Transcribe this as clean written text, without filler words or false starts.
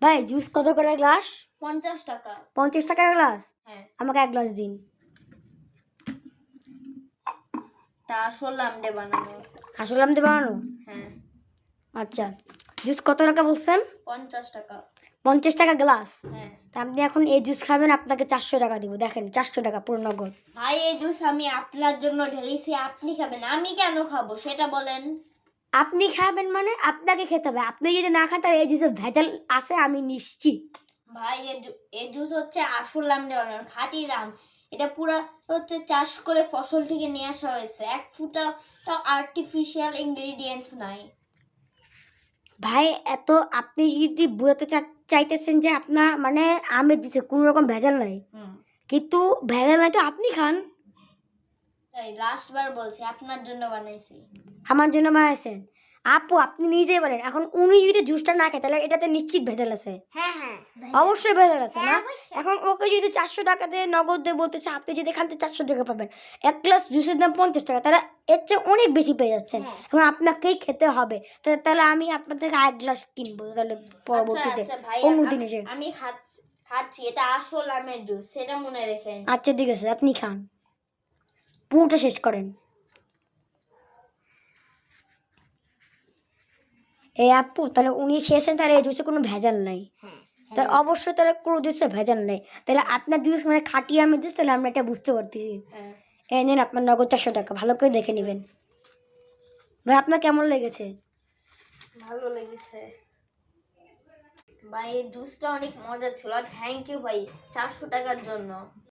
ভাই জুস কত করে গ্লাস? 50 টাকা। 50 টাকা গ্লাস? হ্যাঁ। আমাকে এক গ্লাস দিন। তা আসল আমডে বানানো। আসলে আমতে বানানো? হ্যাঁ। আচ্ছা, জুস কত টাকা বলছেন? 50 টাকা। 50 টাকা গ্লাস? হ্যাঁ। তা আপনি এখন এই জুস খাবেন, আপনাকে 400 টাকা দিব। দেখেন 400 টাকা পুরো নগদ। ভাই এই জুস আমি আপনার জন্য ঢেলেছি, আপনি খাবেন, আমি কেন খাবো সেটা বলেন। আপনি খাবেন মানে আপনাকে খেতে হবে। আপনি যদি না খান তাহলে এই জুসে ভেজাল আছে আমি নিশ্চিত। ভাই এই জুস হচ্ছে আসল আমডে বানানো, খাঁটি আম। এটা পুরা হচ্ছে চাষ করে ফসল থেকে নিয়ে আসা হয়েছে, এক ফুটা আর্টিফিশিয়াল ইনগ্রিডিয়েন্টস নাই। ভাই এত আপনি যদি বুঝাতে চাইতেছেন যে আপনার মানে আমের জুসে কোনো রকম ভেজাল নাই, কিন্তু ভেজাল নাই তো আপনি খান। এই লাস্ট বার বলছি আপনার জন্য বানাইছি। আমার জন্য বানাইছেন? আপু আপনি নিজেই বলেন, এখন উনি যদি জুসটা না খায় তাহলে এটাতে নিশ্চিত ভেজাল আছে। হ্যাঁ হ্যাঁ অবশ্যই ভেজাল আছে না? এখন ওকে যদি 400 টাকা দিয়ে নগদ দিয়ে বলতেছে, আপনি যদি এখান থেকে 400 টাকা পাবেন, এক গ্লাস জুসের দাম 50 টাকা, তাহলে এর চেয়ে অনেক বেশি পেয়ে যাচ্ছেন। এখন আপনাকেই খেতে হবে। তাহলে আমি আপনার থেকে এক গ্লাস কিনবো তাহলে পরবর্তীতে অন্য দিন এসে। আমি খাচ্ছি, এটা আসল আমের জুস, সেটা মনে রেখেন। আচ্ছা ঠিক আছে, আপনি খান, পুরোটা শেষ করেন। এই আপু তাহলে উনি খেয়েছেন, তাহলে এই জুসে কোনো ভেজাল নাই। তাহলে অবশ্যই তাহলে কোনো জুসে ভেজাল নেই। তাহলে আপনার জুস মানে খাঁটি আমের জুস, তাহলে আমরা এটা বুঝতে পারতেছি। এই নিন আপনার নগদ 400 টাকা, ভালো করে দেখে নেবেন। ভাই আপনার কেমন লেগেছে? ভালো লেগেছে ভাই, এই জুসটা অনেক মজা ছিল। থ্যাংক ইউ ভাই 400 টাকার জন্য।